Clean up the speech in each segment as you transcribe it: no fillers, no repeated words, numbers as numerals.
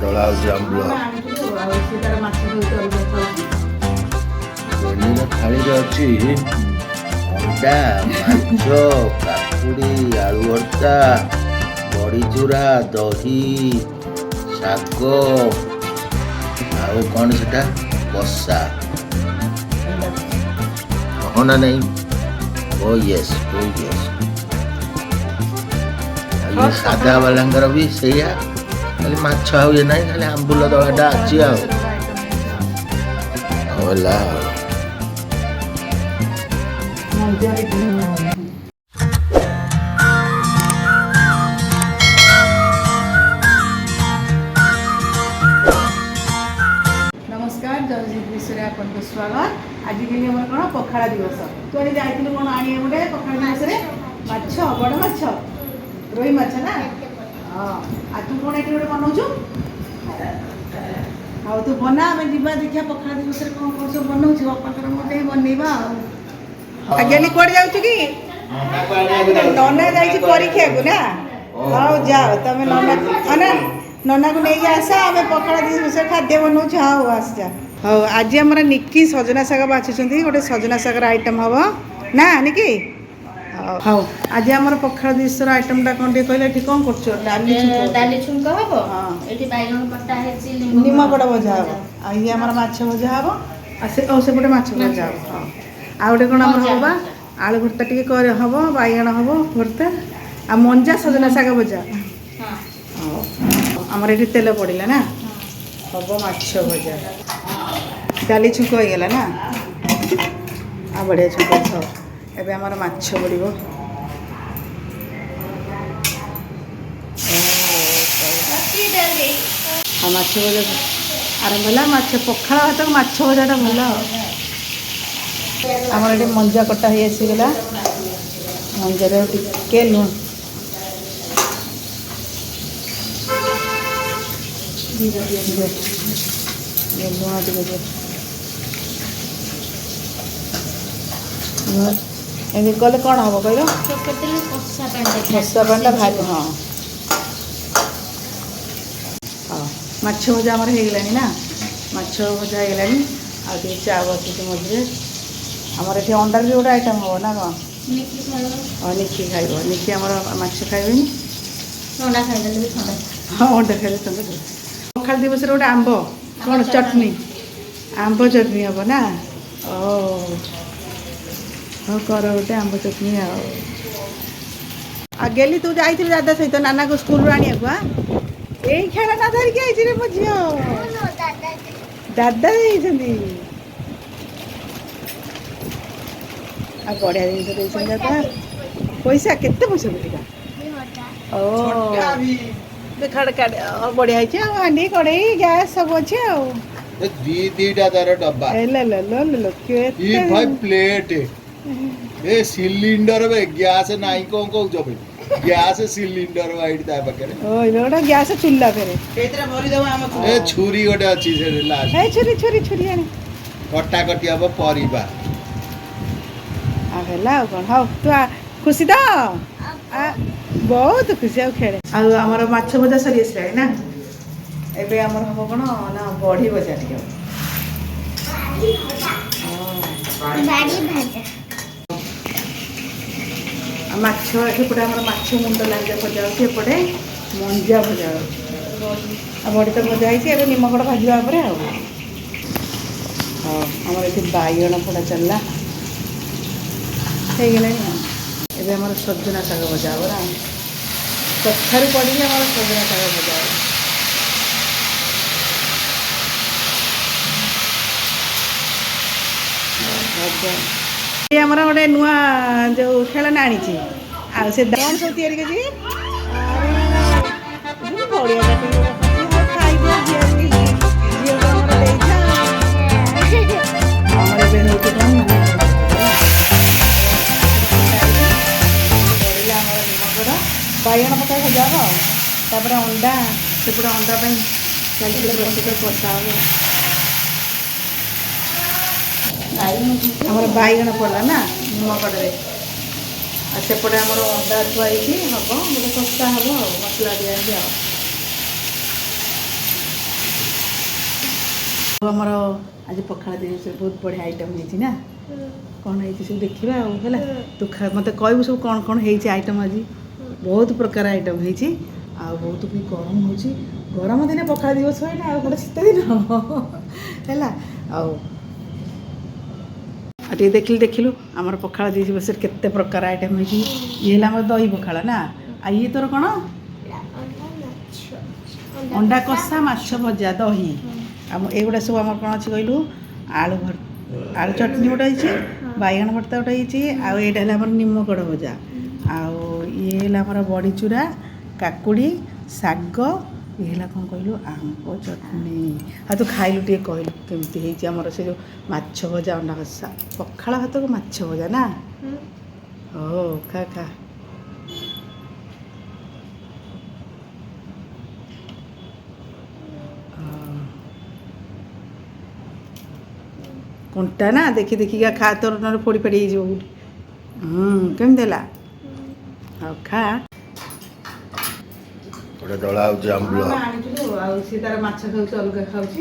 ଦଳା ହଉଛି ଆମ୍ବୁଲ। ଜହ୍ନିର ଥାଳିରେ ଅଛି ଅଣ୍ଡା, ମାଛ, କାକୁଡ଼ି, ଆଳୁ ଭର୍ତ୍ତା, ବଡ଼ିଚୁରା, ଦହି, ଶାଗ, ଆଉ କ'ଣ ସେଟା କଷା। ହଁ ନା ନାଇଁ? ଓ ୟେସ୍, ଓ ୟେସ୍। ଆଉ ସାଧା ବାଲାଙ୍କର ବି ସେଇଆ, ଖାଲି ମାଛ ଆଉ ଇଏ ନାହିଁ, ଖାଲି ଆମ୍ବୁଲ ଦଳାଟା ଅଛି ଆଉ ହେଲା। नमस्कार जयजीत विषय आपको स्वागत। आज के लिए कौन पखाड़ा दिवस तू आज जाइलु कौन आने गोटे पखाड़ा दिवस माछ बड़ माछ रोही माछ ना हाँ आ तू कौन ये गोटे बनाऊँ हाँ तू बना आम जा देखिए पखाड़ा दिवस कौन कौन सब बनाऊ बापा मोटे बनवा आज्ञा कौन जाऊँ कि नना जा परीक्षा को ना हाँ जाओ तुम नना ना नना को नहीं आस आम पखाड़ा दिवस खाद्य बनाऊ हाँ आस जा हाँ आज आम निकी सजना शाग बाछुंट गोटे सजना शागर आइटम हम ना निकी हाँ आज आम पखाड़ा दिवस आइटम टा कौन कहले कौन कर डाली छुंक हम हाँ ये बैगन कटा है निम बड़ भजा हम ये आम माछ भजा हम सेपटे माछ भजा हम हाँ आ गोटे कौन आम हम आलू भर्ता टी हम बैगन हम भर्ता आ मंजा सजना शाग भजा आमर ये तेल पड़ा ना हम माछ भजा डाली छुंक हो गला ना आ बढ़िया छुंक खाओ एबे आमर माछ पड़ो हाँ माछ भजा आरंभ है माछ पखाड़ भात माछ भजाटा भल आमर ये मंजा कटा हो आसीगला मंजार टिके लुण लुण टे एमती कले कौन हम कह खसा पानी भारी हाँ हाँ माछ भजा आमर होगला ना माछ भजा होगला आ चा बस मझे आमर ये अंडार भी गोटे आइटम हम ना कौन हाँ निकी खाइब निकी आमर माछ खाइबेनि अंडा खाइदेले भी ठंडा हाँ अंडा खाइले ठंडा पखाड़ दिवस गोटे आंब कौन चटनी आंब चटनी हम ना ओ हाँ कर गोटे आंब चटनी आ गेली तू जाइल दादा सहित नाना को स्कूल आने को यही खेलना धरिकी आई मो झी दादा बढ़िया जिन दादा पैसा केते पैसा देगा ओ खड़का बढ़िया हांडी कड़े गैस सब अच्छे दीटा तार डब्बा प्लेट ए सिलिंडर बे गैस नहीं कौन कहू गैस सिलिंडर वाइट ता पाखे ओ एटा गैस चुल्ला फेरे केतरा भरी देबो हम ए छुरी गोटे अछि से लास्ट ए छुरी छुरी छुरी आने कटा कटी अब परिबा आ हेला कोन हाउ तू खुशी तो बहुत खुशी आ खेले आमर माछ भजा सरी आसला ना एबे आमर हम कोन ना बड़ी भजा टिके माछ एपटे आम माछ मुंड लांजा भजा होपटे मंजा भजा बड़ी तो भजा है निमकड़ भाजवा हाँ आमर ये बैगन पोड़ा चलला हो गला एबे आमर सजना शाग भजा हो ना कखारू पड़ी आम सजना शाग भजा आमर गोटे नुआ जो खेलना आनी से कौन सब तैयारी कर बढ़िया बैगन पका भजा हम तापर अंडा सेपटे अंडा चलते प्रस्तुत कषा हम बैगन पड़ा ना निमकड़े सेपटे आम अंडा थुआई हम गोटे कषा हम मसला दिया ଆମର ଆଜି ପଖାଳ ଦିବସ ବହୁତ ବଢ଼ିଆ ଆଇଟମ୍ ହେଇଛି ନା କ'ଣ ହେଇଛି ସବୁ ଦେଖିବା ଆଉ ହେଲା ତୁ ମୋତେ କହିବୁ ସବୁ କ'ଣ କ'ଣ ହେଇଛି ଆଇଟମ୍ ଆଜି ବହୁତ ପ୍ରକାର ଆଇଟମ୍ ହେଇଛି ଆଉ ବହୁତ ବି ଗରମ ହେଉଛି ଗରମ ଦିନେ ପଖାଳ ଦିବସ ହୁଏନା ଆଉ ଗୋଟେ ଶୀତ ଦିନ ହେଲା ଆଉ ଟିକେ ଦେଖିଲୁ ଆମର ପଖାଳ ଦିବସରେ କେତେ ପ୍ରକାର ଆଇଟମ୍ ହେଇଛି ଇଏ ହେଲା ଆମର ଦହି ପଖାଳ ନା ଆଉ ଇଏ ତୋର କ'ଣ ଅଣ୍ଡା କଷା ମାଛ ଭଜା ଦହି ଆଉ ଏଗୁଡ଼ା ସବୁ ଆମର କ'ଣ ଅଛି କହିଲୁ ଆଳୁ ଚଟଣି ଗୋଟେ ହେଇଛି ବାଇଗଣ ଭର୍ତ୍ତା ଗୋଟେ ହେଇଛି ଆଉ ଏଇଟା ହେଲା ଆମର ନିମକଡ଼ ଭଜା ଆଉ ଇଏ ହେଲା ଆମର ବଡ଼ିଚୁରା କାକୁଡ଼ି ଶାଗ ଇଏ ହେଲା କ'ଣ କହିଲୁ ଆମ୍ବ ଚଟଣି ଆଉ ତୁ ଖାଇଲୁ ଟିକେ କହିଲୁ କେମିତି ହେଇଛି ଆମର ସେ ଯେଉଁ ମାଛ ଭଜା ଅଣ୍ଡା କଷା ପଖାଳ ଭାତକୁ ମାଛ ଭଜା ନା ହଉ ଖା କଣ୍ଟା ନା ଦେଖିକା ଖା ତୋର ନହେଲେ ପୋଡ଼ି ହେଇଯିବ କେମିତି ହେଲା ଆଉ ଖା ଗୋଟେ ଦଳା ହେଉଛି ଆମ୍ବୁଲ ଆଣିଥିଲୁ ଆଉ ସିଏ ତାର ମାଛ ଖାଉଛି ଅଲଗା ଖାଉଛି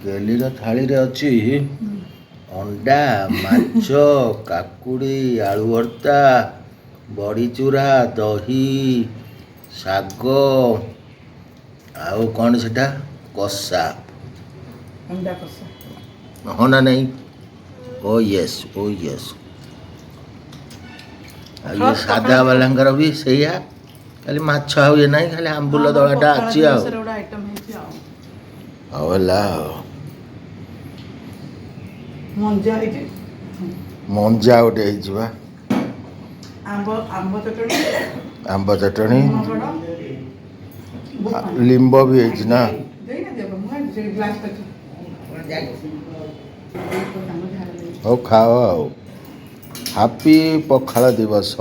ଗେଲିର ଥାଳିରେ ଅଛି ଅଣ୍ଡା ମାଛ କାକୁଡ଼ି ଆଳୁ ଭର୍ତ୍ତା ବଡ଼ିଚୁରା ଦହି ଶାଗ ଆଉ କ'ଣ ସେଟା କଷା ଅଣ୍ଡା କଷା ହଁ ନା ନାହିଁ ଓ ୟେସ୍ ଆଉ ଇଏ ସାଧା ବାଲାଙ୍କର ବି ସେଇଆ ଖାଲି ମାଛ ଆଉ ଇଏ ନାହିଁ ଖାଲି ଆମ୍ବୁଲ ଦଳାଟା ଅଛି ଆଉ ହେଲା ଆଉ ମଞ୍ଜା ଗୋଟେ ହେଇଛି ବା ଆମ୍ବ ଚଟଣି ଲିମ୍ବ ବି ହେଇଛି ନା ହଉ ଖାଅ ଆଉ ହାପି ପଖାଳ ଦିବସ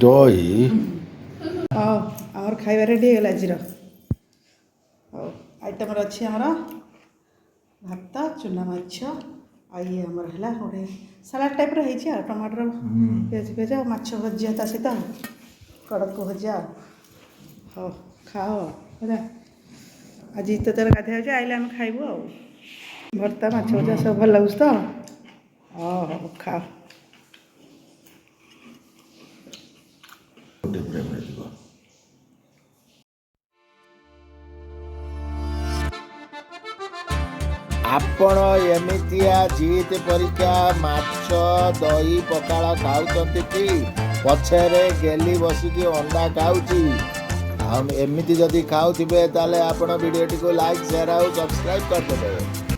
ଦହି ହଉ ଆମର ଖାଇବା ରେଡ଼ି ହେଇଗଲା ଆଜିର ହଉ ଆଇଟମ୍ରେ ଅଛି ଆମର ଭାତ ଚୁନା ମାଛ ଆଉ ଇଏ ଆମର ହେଲା ଗୋଟେ ସାଲାଡ଼ ଟାଇପ୍ର ହେଇଛି ଆଉ ଟମାଟର ପିଆଜ ଆଉ ମାଛ ଭଜା ତା ସହିତ କଡ଼କ ଭଜା ହଉ ଖାଅ ହେଲା ଆଜି ତ ତାର ଗାଧୋଇ ହେଉଛି ଆଇଲେ ଆମେ ଖାଇବୁ ଆଉ ଭର୍ତ୍ତା ମାଛ ଭଜା ସବୁ ଭଲ ଲାଗୁଛି ତ ହଉ ଖାଅ ଆପଣ ଏମିତିଆ ଜିତ୍ ପରୀକ୍ଷା ମାଛ ଦହି ପଖାଳ ଖାଉଛନ୍ତି କି ପଛରେ ଗେଲି ବସିକି ଅଣ୍ଡା ଖାଉଛି ଆଉ ଏମିତି ଯଦି ଖାଉଥିବେ ତାହେଲେ ଆପଣ ଭିଡ଼ିଓଟିକୁ ଲାଇକ୍ ସେୟାର ଆଉ ସବସ୍କ୍ରାଇବ୍ କରିଦେବେ।